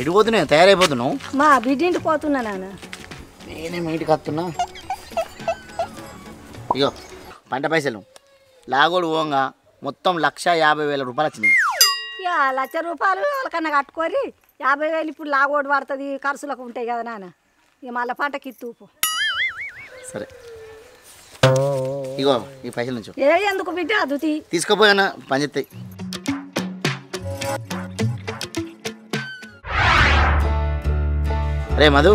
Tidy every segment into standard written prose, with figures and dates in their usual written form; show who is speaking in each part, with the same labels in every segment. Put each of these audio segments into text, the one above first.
Speaker 1: ఎడిపోతున్నావు తయారైపోతున్నావు
Speaker 2: మా బిడ్డింటికి పోతున్నా నాన్న
Speaker 1: నేనే మీ ఇంటికి వస్తున్నా ఇగో పంట పైసలు లాగోడు పోగా మొత్తం 1,50,000 రూపాయలు వచ్చినాయి
Speaker 2: ఇక ₹1,00,000 వాళ్ళకన్నా కట్టుకోరి 50,000 ఇప్పుడు లాగోడు పడుతుంది ఖర్చులకు ఉంటాయి కదా నాన్న ఇక మళ్ళీ పంటకి ఇత్తూపు
Speaker 1: సరే ఇగో ఈ పైసలు నుంచి
Speaker 2: ఎందుకు బిడ్డ అదుతి
Speaker 1: తీసుకుపోయానా పని చెప్తాయి అరే మధు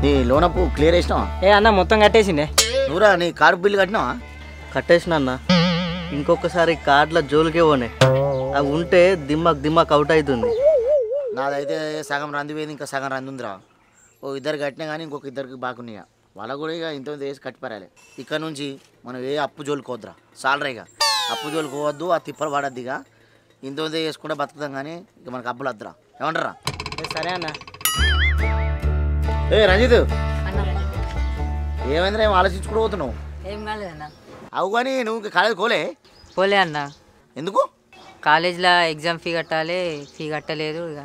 Speaker 1: నీ లోన్ అప్పు క్లియర్ చేసినావా
Speaker 3: అన్న మొత్తం కట్టేసిండే
Speaker 1: నువ్వురా నీ కార్డు బిల్లు కట్టినావా
Speaker 3: కట్టేసిన అన్న ఇంకొకసారి కార్డుల జోలికే పోనే అవి ఉంటే దిమ్మక్ అవుట్ అవుతుంది
Speaker 1: నాదైతే సగం రంది పోయింది ఇంకా సగం రంది ఉందిరా ఓ ఇద్దరు కట్టినా కానీ ఇంకొక ఇద్దరికి బాగున్నాయా వాళ్ళకు కూడా ఇక ఇంత వేసి కట్టిపారాలి ఇక్కడ నుంచి మనం ఏ అప్పు జోలుకోవద్దురా సాలరీగా అప్పు జోలుకోవద్దు ఆ తిప్పలు పడద్దు ఇక ఇంత వేసుకుంటే బతుకుతాం కానీ ఇక మనకు అప్పులు వద్దురా ఏమంటారా
Speaker 3: సరే అన్న
Speaker 1: ఏ రంజిత్ ఏమైందిరా ఏం ఆలోచించుకుంటూ పోతున్నావు
Speaker 4: ఏం కాలేదన్నా
Speaker 1: అవు కానీ నువ్వు ఇంకా కాలేజ్
Speaker 4: పోలే అన్న
Speaker 1: ఎందుకు
Speaker 4: కాలేజ్లో ఎగ్జామ్ ఫీ కట్టాలి ఫీ కట్టలేదు ఇక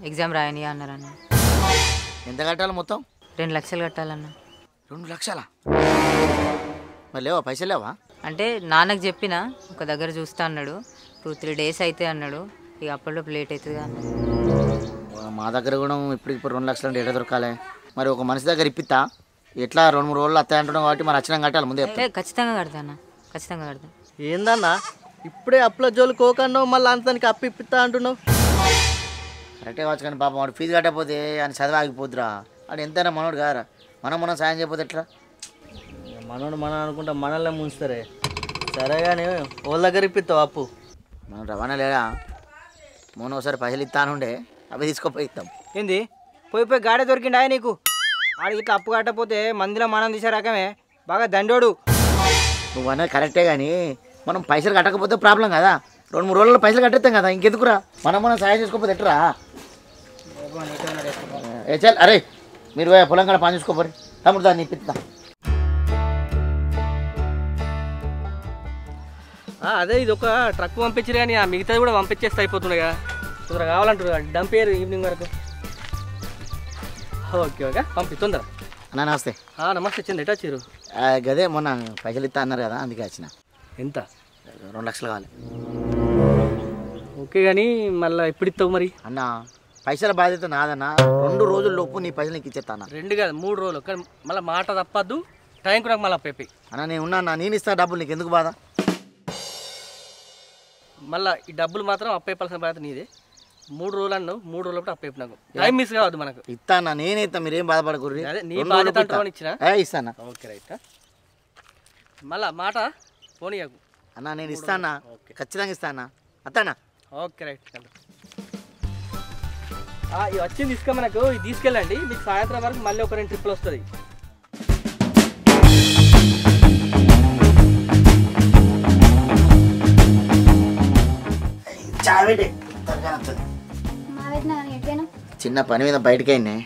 Speaker 4: ఎగ్జామ్ రాయని అన్నారు అన్న
Speaker 1: ఎంత కట్టాలి మొత్తం
Speaker 4: 2 లక్షలు కట్టాలన్న
Speaker 1: 2 లక్షలా మరి లేవా పైసలు లేవా
Speaker 4: అంటే నాన్నకు చెప్పిన ఒక దగ్గర చూస్తా అన్నాడు 2-3 డేస్ అయితే అన్నాడు ఇక అప్పట్లో లేట్ అవుతుంది అన్నాడు
Speaker 1: మా దగ్గర కూడా ఇప్పుడు 2 లక్షలు అంటే ఎక్కడ దొరకాలి మరి ఒక మనిషి దగ్గర ఇప్పిస్తా ఎట్లా 2-3 రోజులు వస్తాయి అంటున్నావు కాబట్టి మరి వచ్చినా కట్టాలి ముందే
Speaker 4: ఖచ్చితంగా కడతా అన్న ఖచ్చితంగా కడతా
Speaker 3: ఏందన్నా ఇప్పుడే అప్పుల జోలు కోకన్నావు మళ్ళీ అంతానికి అప్పు ఇప్పిస్తా అంటున్నావు
Speaker 1: కరెక్టే కావచ్చు కానీ పాపం వాడు ఫీజు కట్టకపోతే అని చదివి ఆగిపోద్దురా వాడు ఎంతైనా మనోడు కారా మనం సాయం చేయకపోతే ఎట్లా
Speaker 3: మనోడు మనం అనుకుంటా మనల్ని ముంచుతారే సరే కానీ వాళ్ళ దగ్గర ఇప్పిస్తావు అప్పు
Speaker 1: మనం రవాణా లేడా మొన్న ఒకసారి పైసలు ఇస్తానుండే అవి తీసుకుపోయి ఇస్తాం
Speaker 5: ఏంది పోయి గాడే దొరికిండా నీకు ఆడికి ఇట్లా అప్పు కట్టకపోతే మందిలో మనం తీసే రకమే బాగా దండోడు
Speaker 1: నువ్వు అనేది కరెక్టే కానీ మనం పైసలు కట్టకపోతే ప్రాబ్లం కదా 2-3 రోజుల్లో పైసలు కట్టేస్తాం కదా ఇంకెందుకురా మనం సాయం చేసుకోకపోతే ఎట్రా చల్ అరే మీరు పొలం కాడ పని చూసుకోపోరు తమ్ముడు దాన్ని ఇప్పిస్తా
Speaker 5: అదే ఇది ఒక ట్రక్ పంపించరు కానీ ఆ మిగతాది కూడా పంపించేస్తే అయిపోతుండగా తొందర కావాలంటారు డంపేరు ఈవినింగ్ వరకు ఓకే పంపి తొందర
Speaker 1: అన్నా నమస్తే
Speaker 5: నమస్తే చంద్ర ఎటా వచ్చారు
Speaker 1: గదే మొన్న పైసలు ఇస్తా అన్నారు కదా అందుకే వచ్చిన
Speaker 5: ఎంత
Speaker 1: 2 లక్షలు కావాలి
Speaker 5: ఓకే కానీ మళ్ళీ ఎప్పుడు ఇస్తావు మరి
Speaker 1: అన్న పైసల బాధ్యత నాదన్నా 2 రోజుల్లోపు నీ పైసలు నీకు ఇచ్చేస్తా అన్న
Speaker 5: 2 కాదు 3 రోజులు కానీ మళ్ళీ మాట తప్పద్దు టైం కూడా మళ్ళీ అప్పైపోయి
Speaker 1: అన్న నేను ఉన్నా నేను ఇస్తా డబ్బులు నీకు ఎందుకు బాధ
Speaker 5: మళ్ళీ ఈ డబ్బులు మాత్రం అప్పైపాల్సిన బాధ్యత నీదే 3 రోజులు అన్నావు 3 రోజులు అప్పైపు నాకు టైం మిస్ కావద్దు మనకు
Speaker 1: ఇస్తా అన్న నేనే ఇస్తా మీరేం బాధపడకూడదు
Speaker 5: అదే నీ బాధ్యత అంటావు ఇచ్చిన
Speaker 1: ఇస్తాను
Speaker 5: ఓకే రైట్ మళ్ళా మాట ఫోన్ ఇవ్వకు
Speaker 1: అన్న నేను ఇస్తా అన్న ఖచ్చితంగా ఇస్తా అన్న అత్తానా
Speaker 5: ఓకే రైట్ ఇది వచ్చింది తీసుక మనకు ఇది తీసుకెళ్ళండి మీకు సాయంత్రం వరకు మళ్ళీ ఒక 2 ట్రిప్పులు వస్తుంది
Speaker 1: చిన్న పని మీద బయటకి అయినాయి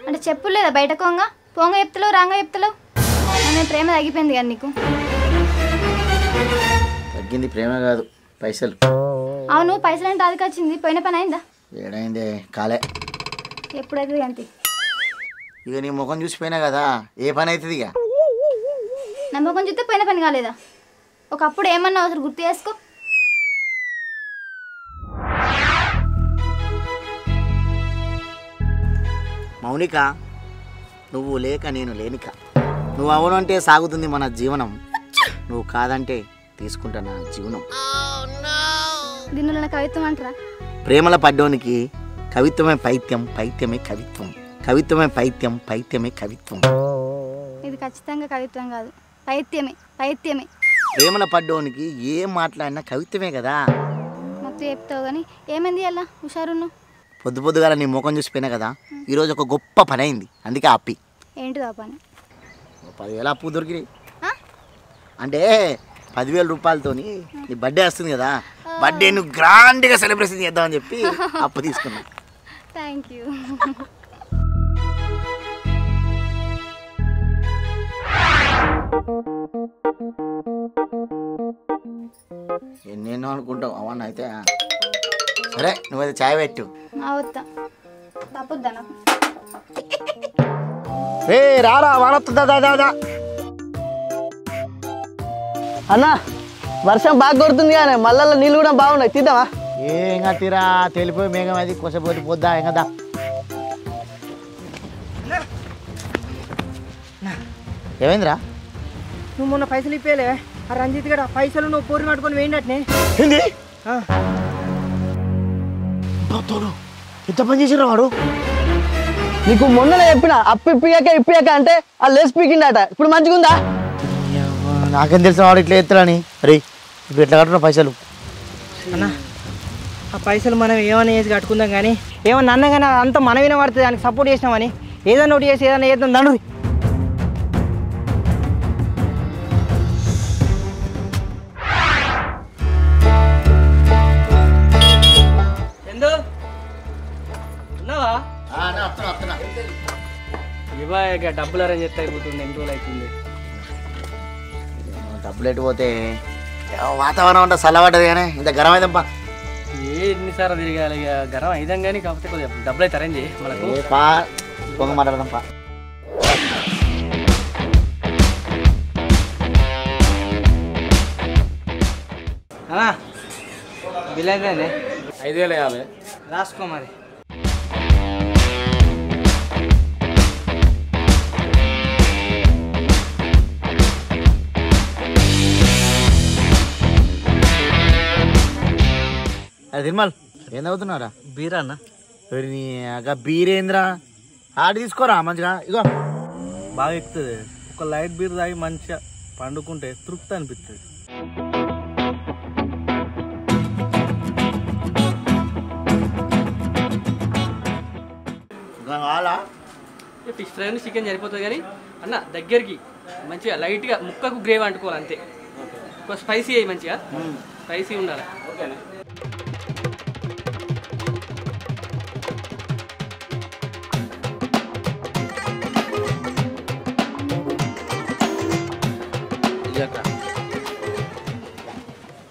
Speaker 6: అంటే చెప్పులు లేదా బయట పోంగ చెప్తలేవు రాంగ చెప్తలేవు నేను ప్రేమ తగ్గిపోయింది కదా నీకు
Speaker 1: తగ్గింది ప్రేమ కాదు పైసలు
Speaker 6: అవును పైసలు అంటే అది వచ్చింది పోయిన పని అయిందా
Speaker 1: ఏడైంది కాలే
Speaker 6: ఎప్పుడైతుంది అంతే
Speaker 1: ఇక నీ ముఖం చూసిపోయినా కదా ఏ పని అవుతుంది ఇక
Speaker 6: నా ముఖం చూస్తే పోయిన పని కాలేదా ఒకప్పుడు ఏమన్నా అసలు గుర్తు చేసుకో
Speaker 1: మౌనిక నువ్వు లేక నేను లేనిక నువ్వు అవును అంటే సాగుతుంది మన జీవనం నువ్వు కాదంటే తీసుకుంటా నా జీవనం
Speaker 6: దీనిలో కవిత్వం అంటారా
Speaker 1: ప్రేమల పడ్డోనికి కవిత్వమే పైత్యం పైత్యమే కవిత్వం కవిత్వమే పైత్యం పైత్యమే కవిత్వం
Speaker 6: ఇది ఖచ్చితంగా కవిత్వం కాదు పైత్యమే పైత్యమే
Speaker 1: ప్రేమల పడ్డోనికి ఏం మాట్లాడినా కవిత్వమే కదా
Speaker 6: మొత్తం చెప్తావు కానీ ఏమైంది అలా హుషారును
Speaker 1: పొద్దుగా నీ ముఖం చూసిపోయినా కదా ఈరోజు ఒక గొప్ప పని అయింది అందుకే అప్పి
Speaker 6: ఏంటిది ఆ పని
Speaker 1: 10,000 అప్పు దొరికినాయి అంటే 10,000 రూపాయలతోని నీ బర్త్డే వస్తుంది కదా బర్త్డే నువ్వు గ్రాండ్గా సెలబ్రేషన్ చేద్దామని చెప్పి అప్పు తీసుకున్నా
Speaker 6: థ్యాంక్ యూ
Speaker 1: ఎన్నెన్నో అనుకుంటావు అవన్నీ అయితే సరే నువ్వైతే చాయ్ పెట్టు
Speaker 6: వస్తా చెప్పొద్దా నాకు?
Speaker 1: ఏ రారా వానొస్తుందా దాదా
Speaker 3: అన్న వర్షం బాగా కొడుతుంది కానీ మళ్ళీ నీళ్ళు కూడా బాగున్నాయి, తిద్దామా?
Speaker 1: ఏం తీరా తెలిపోయి మేఘం అది కొసపోయి పోద్దా ఏం కదా. ఏమైందిరా?
Speaker 5: నువ్వు మొన్న పైసలు ఇప్పేలే ఆ రంజిత్ గడ పైసలు నువ్వు పూరి పట్టుకొని వేయండి.
Speaker 1: ఏంది ఎంత పని చేసిరా వాడు?
Speaker 3: నీకు మొన్ననే చెప్పిన అప్పు ఇప్పియాక అంటే ఆ లేస్ పీకిండట. ఇప్పుడు మంచిగా ఉందా?
Speaker 1: నాకేం తెలిసిన వాడు ఇట్లా ఎత్తులని. అరే ఇప్పుడు ఎట్లా కట్టున్నా పైసలు?
Speaker 5: అన్న ఆ పైసలు మనం ఏమైనా చేసి కట్టుకుందాం కానీ ఏమన్నా అన్నా కానీ అంత మనం వినబడుతుంది, దానికి సపోర్ట్ చేసినామని ఏదన్నా ఒకటి చేసి ఏదన్నా చేద్దాం దండు. ఇక డబ్బులు అరేంజ్ చేస్తే అయిపోతుంది, ఎన్ని రోజులు అవుతుంది.
Speaker 1: డబ్బులు ఎట్టిపోతే వాతావరణం అంటే చల్లబడ్డది కానీ ఇంత గరం అయితేపా.
Speaker 5: ఎన్నిసార్లు తిరగాలి ఇక గరం అయిదాం కానీ, కాకపోతే కొద్దిగా డబ్బులు అయితే అరేంజ్ చేయి మనకు.
Speaker 1: పా పొంగ మాట్లాడదాంపా.
Speaker 5: బిల్ అయితే
Speaker 7: 5,050
Speaker 5: రాసుకో మరి.
Speaker 1: అది తిరుమల్ ఏం అవుతున్నారా?
Speaker 3: బీరా అన్న.
Speaker 1: నీ బీరేంద్రా ఆడి తీసుకోరా మంచిగా. ఇగో
Speaker 3: బాగా ఎక్కుతుంది. ఒక లైట్ బీర్ తాగి మంచిగా పండుకుంటే తృప్తి అనిపిస్తుంది.
Speaker 5: ఫిష్ ఫ్రై చికెన్ సరిపోతుంది కానీ అన్న దగ్గరికి మంచిగా లైట్గా ముక్కకు గ్రేవీ అంటుకోవాలి అంతే. ఒక స్పైసీ అయ్యి మంచిగా స్పైసీ ఉండాలి.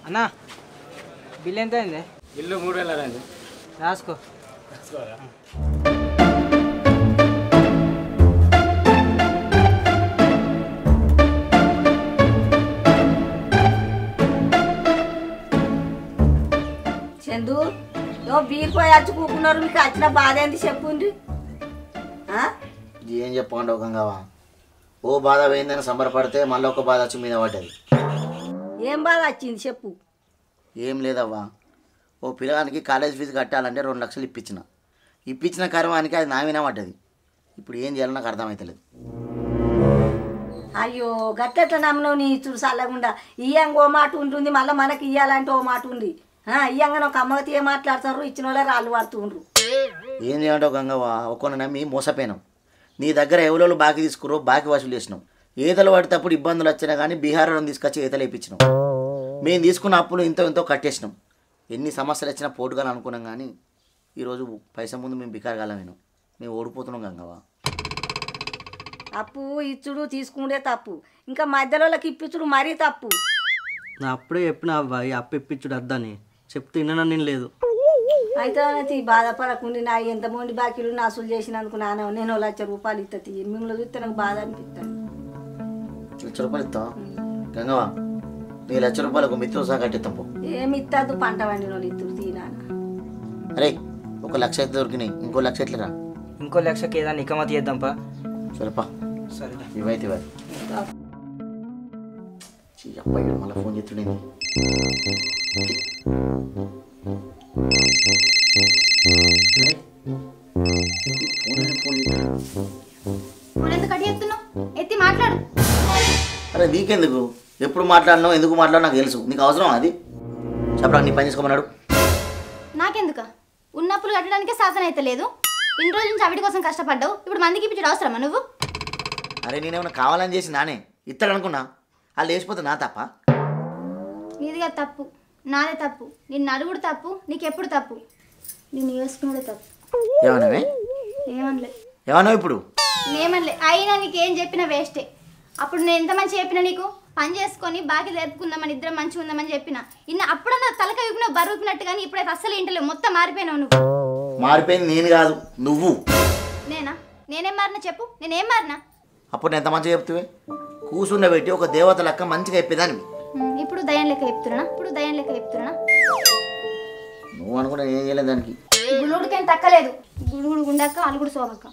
Speaker 5: అన్నా బిల్ ఎంత అయింది?
Speaker 7: బిల్లు 3,000 అయింది.
Speaker 5: రాసుకో.
Speaker 2: చందు బీర్ పోయి వచ్చి కూకున్నారు, మీకు వచ్చిన బాధ ఏంటి చెప్పుండ్రి.
Speaker 1: ఏం చెప్పండి ఒక గంగవా, ఓ బాధ పోయిందని సంబరపడితే మళ్ళీ ఒక బాధ వచ్చి మీద పడ్డది.
Speaker 2: ఏం బాధ వచ్చింది చెప్పు.
Speaker 1: ఏం లేదవ్వా, ఓ పిల్లగానికి కాలేజ్ ఫీజు కట్టాలంటే 2 లక్షలు ఇప్పించిన కర్మానికి అది నా విన పడ్డది. ఇప్పుడు ఏం చేయాలో నాకు అర్థమవుతలేదు.
Speaker 2: అయ్యో గట్లెట్లా నమ్మను నీ ఇచ్చుడు చల్లకుండా. ఇయ్యంగా ఓ మాట ఉంటుంది, మళ్ళీ మనకి ఇయ్యాలంటే ఓ మాట ఉంది. ఇయ్యంగా ఒక అమ్మగతి ఏం మాట్లాడతారు, ఇచ్చిన వాళ్ళే రాళ్ళు పడుతుండ్రు.
Speaker 1: ఏం చేయమంటావు గంగవ్వా, ఒక్కొన్న నమ్మి మోసపోయినాం. నీ దగ్గర ఎవరో బాకీ తీసుకురో బాకీ వసూలు చేసినాం. ఈతలు పడేటప్పుడు ఇబ్బందులు వచ్చినా కానీ బీహార్లో తీసుకొచ్చి ఈతలు వేయించినాం. మేము తీసుకున్న అప్పులు ఎంతో కట్టేసినాం. ఎన్ని సమస్యలు వచ్చినా పోటుగాలని అనుకున్నాం కానీ ఈరోజు పైసా ముందు మేము బికారగాలమేను. మేము ఓడిపోతున్నాం గంగవ్వ.
Speaker 2: అప్పు ఇచ్చుడు తీసుకుంటే తప్పు, ఇంకా మధ్యలోకి ఇప్పించుడు మరీ తప్పు.
Speaker 3: నా అప్పుడే చెప్పిన అవ్వ ఈ అప్పు ఇప్పించుడు వద్దని చెప్తే విన్నా నేను లేదు.
Speaker 2: అయితే బాధపడకుండా నా ఎంతమంది బాకీలు అసలు చేసినందుకు నాన్న నేను 1 లక్ష రూపాయలు ఇస్తుంది. మిమ్మల్ని చూస్తే నాకు బాధ అనిపిస్తుంది.
Speaker 1: 1 లక్ష రూపాయలు ఇస్తావా గంగవ్వ? నీ 1 లక్ష రూపాయలు ఒక మిత్రులు సహా కట్టిస్తాం పో.
Speaker 2: ఏమి ఇస్తుంది పంట వండిన వాళ్ళు ఇద్దరు తీనాన్న.
Speaker 1: అరే 1 లక్ష అయితే దొరికినాయి, ఇంకో 1 లక్ష ఎట్లరా?
Speaker 5: ఇంకో లక్షకి ఏదన్నా నికమతి చేద్దాంపా.
Speaker 1: సరేపా.
Speaker 5: సరే
Speaker 1: ఇవైతే అబ్బాయి మళ్ళీ ఫోన్ చేస్తుండేది.
Speaker 6: ఎత్తి మాట్లాడు.
Speaker 1: అరే నీకెందుకు, ఎప్పుడు మాట్లాడినావు ఎందుకు మాట్లాడు నాకు తెలుసు. నీకు అవసరం అది చెప్పరా? నీ పని చేసుకోమన్నాడు.
Speaker 6: నాకెందుక ఉన్నప్పులు కట్టడానికే సాధన అయితే లేదు. ఇన్ని రోజుల నుంచి అవిటి కోసం కష్టపడ్డావు, ఇప్పుడు మందికి ఇప్పించడం అవసరమా నువ్వు?
Speaker 1: అరే నేనేమన్నా కావాలని చేసి నానే ఇస్తాడు అనుకున్నా, వాళ్ళు వేసిపోతే నా తప్ప?
Speaker 6: నీదిగా తప్పు, నాదే తప్పు, నిన్ను అడుగుడు తప్పు, నీకెప్పుడు తప్పు, నిన్ను వేసుకున్నాడే తప్పు.
Speaker 1: ఏమన్నావే?
Speaker 6: ఏమనలే.
Speaker 1: ఏమన్నావు ఇప్పుడు?
Speaker 6: ఏమనలే. అయినా నీకేం చెప్పినా వేస్టే. అప్పుడు నేను ఎంత మంచి చెప్పినా నీకు పని చేసుకొని బాకీ జరుపుకుందామని ఇద్దరం మంచిగా ఉందామని చెప్పిన. ఇన్న అప్పుడన్నా తలక ఊపినా బరువుపినట్టు, కానీ ఇప్పుడైతే అస్సలు ఇంటలేవు, మొత్తం మారిపోయినావు నువ్వు.
Speaker 1: మారిపోయింది నేను కాదు నువ్వు.
Speaker 6: నేనా? నేనేం మారినా చెప్పు, నేనేం మారినా?
Speaker 1: అప్పుడు నేను ఎంత మంచిగా చెప్తువే, కూర్చుండబెట్టి ఒక దేవత లెక్క మంచిగా చెప్పేదాన్ని.
Speaker 6: ఇప్పుడు దయ్యం లెక్క చెప్తున్నా.
Speaker 1: నువ్వు అనుకుంటే ఏం చేయలేదు దానికి.
Speaker 6: గుడుగుడికేం తక్కలేదు. గుడుగుడు గుండాక అలుగుడు సోమక్క.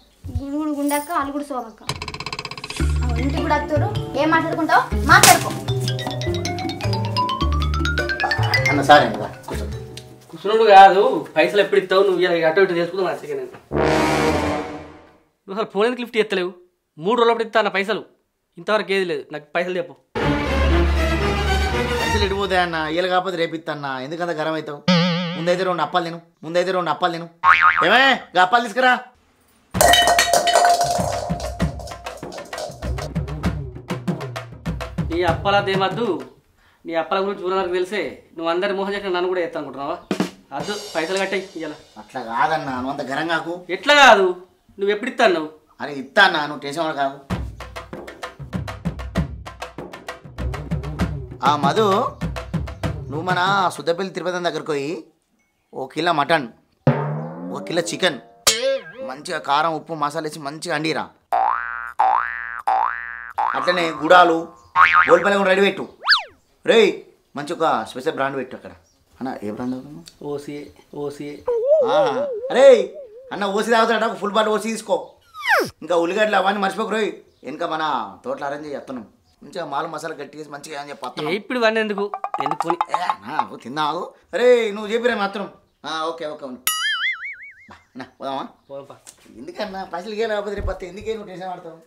Speaker 6: ఇంటికి కూడా వస్తారు. ఏం మాట్లాడుకుంటావు మాట్లాడుకో.
Speaker 1: అన్న సరే కూర్చో.
Speaker 5: కూర్చున్నాడు కాదు, పైసలు ఎప్పుడు ఇస్తావు నువ్వు? ఇలా అటు ఇటు చేసుకుందాం మంచిగా. నేను నువ్వు అసలు ఫోన్ ఎందుకు లిఫ్ట్ చేస్తలేవు? 3 రోజులు అప్పుడు ఇస్తా అన్న పైసలు, ఇంతవరకు ఏది లేదు. నాకు పైసలు చెప్పు.
Speaker 1: పైసలు ఎడిపోతాయన్న, ఇయ్యలు కాకపోతే రేపిస్తాన్న. ఎందుకంత గరం అవుతావు? ముందైతే 2 అప్పాలు తిను. ఏమే అప్పాలు తీసుకురా.
Speaker 5: నీ అప్పలదేమద్దు, నీ అప్పల గురించి ఊరందరికి తెలిసే నువ్వు అందరి మోహం చేసిన నన్ను కూడా ఎత్తా అనుకుంటున్నావా? అద్దు, పైసలు కట్టాయి ఇలా.
Speaker 1: అట్లా కాదన్నా, నువ్వు అంత గరం కాకు.
Speaker 5: ఎట్లా కాదు, నువ్వు ఎప్పుడు ఇస్తా అన్నావు?
Speaker 1: అరే ఇస్తా అన్నా, నువ్వు టెన్షన్ కాకు. మధు, నువ్వు మన సుద్దపల్లి తిరుపతి దగ్గరకు పోయి 1 కిలో మటన్, 1 కిలో చికెన్ మంచిగా కారం ఉప్పు మసాలా వేసి మంచిగా అండిరా. అట్లనే గుడాలు గోల్పల్లి కూడా రెడీ పెట్టు. రే మంచి ఒక స్పెషల్ బ్రాండ్ పెట్టు అక్కడ. అన్న ఏ బ్రాండ్?
Speaker 5: ఓసీ.
Speaker 1: అరే అన్న ఓసి తాగుతాడ, ఫుల్ బాటిల్ ఓసి తీసుకో. ఇంకా ఉల్లిగడ్డలు అవన్నీ మర్చిపోకు. రోయ్ వెనుక మన తోటలో అరేంజ్ చేస్తున్నాం. మంచిగా మాలు మసాలా గట్టిగా మంచిగా అని చెప్పి
Speaker 5: ఇప్పుడు ఇవన్నీ ఎందుకు
Speaker 1: తిన్నావు? అరే నువ్వు చెప్పిరా మాత్రం. ఓకే అన్న పోదామా? ఎందుకన్నా పైసలు లేకపోతే రేపు వస్తే ఎందుకే నువ్వు టెన్షన్ పడతావు?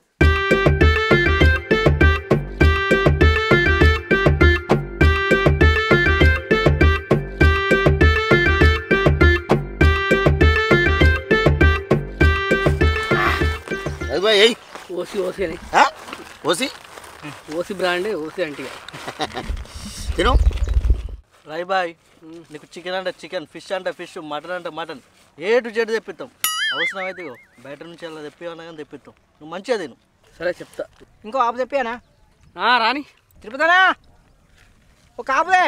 Speaker 5: ఓసి బ్రాండే, ఓసి అంటే
Speaker 1: తిను.
Speaker 3: రై బాయ్, నీకు చికెన్ అంటే చికెన్, ఫిష్ అంటే ఫిష్, మటన్ అంటే మటన్, ఏ టు జెడ్ తెప్పిస్తాం. అవసరం అయితే బయట నుంచి అలా తెప్పివన్నా కానీ తెప్పిస్తాం. నువ్వు మంచిగా తిను.
Speaker 5: సరే చెప్తా.
Speaker 8: ఇంకో ఆపు తెప్పానా?
Speaker 5: రాని
Speaker 8: తిరుపతినా ఒక ఆపుదే.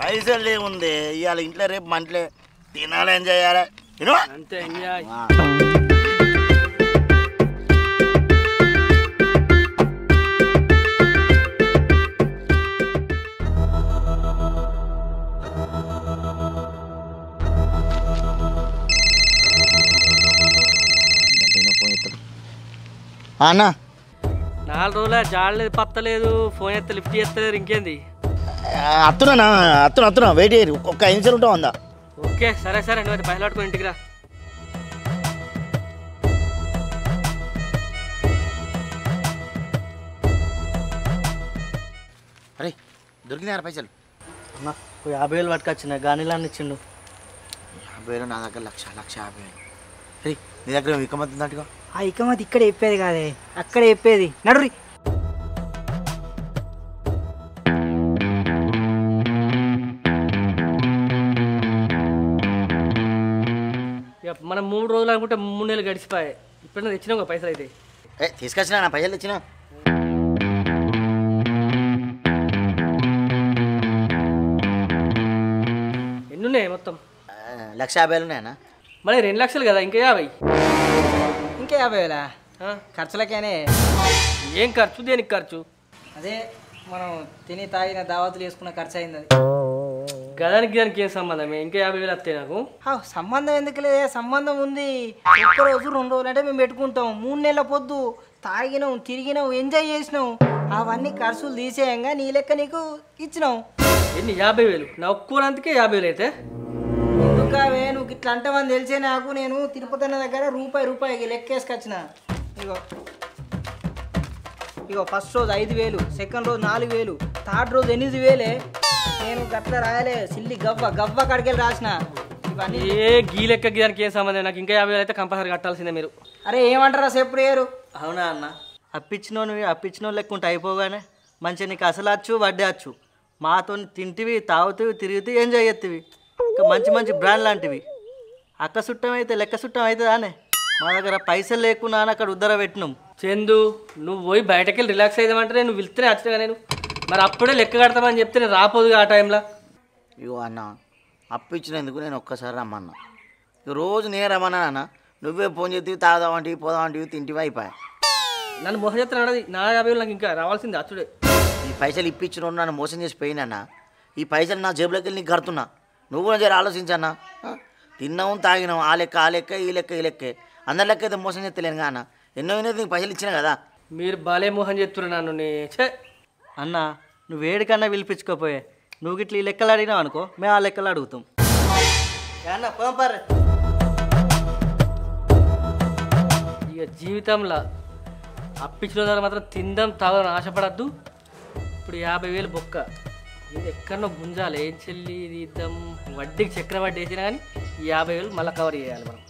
Speaker 1: పైసలు ఏముంది ఇవాళ ఇంట్లో, రేపు మంటలే తినాలి, ఎంజాయ్ చేయాలి. తిను
Speaker 5: అంతే ఎంజాయ్.
Speaker 1: అన్న
Speaker 5: 4 రోజులే జాడలేదు, పత్తలేదు, ఫోన్ ఎత్త లిఫ్ట్ చేస్తలేదు. ఇంకేంది?
Speaker 1: అత్తున్నా వెయిట్ చేయరు. ఒక్క 5 నిమిషాలు ఉంటావు అందా?
Speaker 5: ఓకే సరే నువ్వు పైసలు పట్టుకుని ఇంటికి రా.
Speaker 1: అరే దొరికినారా పైసలు?
Speaker 3: అన్న 50,000 పట్టుకొచ్చిన గానిలాన్ని ఇచ్చిండు.
Speaker 1: 50,000 నా దగ్గర 1,50,000. రే నీ దగ్గర ఇకమతి ఉందంటగా?
Speaker 8: ఆ ఇకమతి ఇక్కడ చెప్పేది కాదే, అక్కడ చెప్పేది. నడురి.
Speaker 5: మనం 3 రోజులు అనుకుంటే 3 నెలలు గడిచిపోయాయి. ఇప్పుడు తెచ్చినావు పైసలు అయితే.
Speaker 1: తీసుకొచ్చినా నా పైసలు ఇచ్చినా.
Speaker 5: ఎన్ని ఉన్నాయి మొత్తం?
Speaker 1: 1,50,000 ఉన్నాయన్నా.
Speaker 5: మరి 2 లక్షలు కదా, ఇంకా 50.
Speaker 8: ఇంకా 50,000 ఖర్చులకేనే.
Speaker 5: ఏం ఖర్చు, దేనికి ఖర్చు?
Speaker 8: అదే మనం తిని తాగిన దావతులు వేసుకున్న ఖర్చు అయింది అది.
Speaker 5: గదానికి దానికి ఏం సంబంధమే? ఇంకా 50,000 వస్తాయి నాకు.
Speaker 8: సంబంధం ఎందుకులే, సంబంధం ఉంది. 1 రోజు 2 రోజులు అంటే మేము పెట్టుకుంటాం. 3 నెలల పొద్దు తాగినాం, తిరిగినాం, ఎంజాయ్ చేసినాం. అవన్నీ ఖర్చులు తీసేయంగా నీ లెక్క నీకు ఇచ్చినాం.
Speaker 5: ఎన్ని? 50,000. నా ఒక్కరంతకే 50,000 అయితే?
Speaker 8: ఎందుకవే నువ్వు ఇట్లా అంటావని తెలిసే నాకు. నేను తిరుపతి అన్న దగ్గర రూపాయి లెక్కేసుకొచ్చిన. ఇగో ఫస్ట్ రోజు 5,000, సెకండ్ రోజు 4,000, థర్డ్ రోజు 8,000. నేను గట్ల రాయలే, సిల్లి గవ్వ కడికెళ్ళి రాసిన. ఇవన్నీ
Speaker 5: గీ లెక్క దానికి ఏం సంబంధం? నాకు ఇంకా 50,000 అయితే కంపల్సరీ కట్టాల్సిందే మీరు.
Speaker 8: అరే ఏమంటారా సేపు రేరు?
Speaker 3: అవునా అన్న, అప్పించిన లెక్క ఉంటే అయిపోగానే మంచిగా నీకు అసలు వచ్చు, వడ్డీ వచ్చు. మాతో తింటివి, తాగుతీవి, తిరిగితే ఎంజాయ్ చేస్తేవి. ఇంకా మంచి బ్రాండ్ లాంటివి. అక్క చుట్టం అయితే లెక్క చుట్టం అవుతుందానే. మా దగ్గర పైసలు లేకున్నా అక్కడ ఉద్దర పెట్టినాం.
Speaker 5: చందు, నువ్వు పోయి బయటకి వెళ్ళి రిలాక్స్ అయిదామంటే నువ్వు వెళ్తేనే వచ్చినా. నేను మరి అప్పుడే లెక్క కడతామని చెప్తే నేను రాపోదుగా ఆ టైంలో.
Speaker 1: ఇగో అన్న, అప్పు ఇచ్చినందుకు నేను ఒక్కసారి రమ్మన్నా. రోజు నేనే రమ్మన్నా అన్న నువ్వే ఫోన్ చేతివి తాగుదామంటివి పోదామంటివి తింటివి అయిపోయా.
Speaker 5: నన్ను మోసం చేస్తాను అన్నది నా 50,000 నాకు ఇంకా రావాల్సింది అచ్చుడే.
Speaker 1: ఈ పైసలు ఇప్పించిన నన్ను మోసం చేసి పోయినన్నా ఈ పైసలు నా జేబులోకి వెళ్ళి నీకు కడుతున్నా. నువ్వు కూడా జర ఆలోచించన్నా. తిన్నావు తాగినావు ఆ లెక్క ఈ లెక్కే అందరి లెక్క అయితే మోసం చేస్తలేను అన్న. ఎన్నో వినేది నీకు పైసలు ఇచ్చినా కదా.
Speaker 5: మీరు బాలే మోహన్ చేస్తున్నారు నన్ను. ఛే
Speaker 3: అన్న నువ్వు వేడికన్నా పిలిపించుకోపోయే. నువ్వు ఇట్లా ఈ లెక్కలు అడిగినావు అనుకో మేము ఆ లెక్కలు అడుగుతాం. అన్న పంపరు
Speaker 5: ఇక జీవితంలో అప్పించిన ద్వారా మాత్రం తిందాం తాగడం ఆశపడద్దు. ఇప్పుడు 50,000 బొక్క ఇది ఎక్కడో గుంజాలి. ఏం చెల్లి ఇది ఇద్దాం వడ్డీకి చక్రం వడ్డీ వేసినా కానీ ఈ 50,000 మళ్ళీ కవర్ చేయాలి మనం.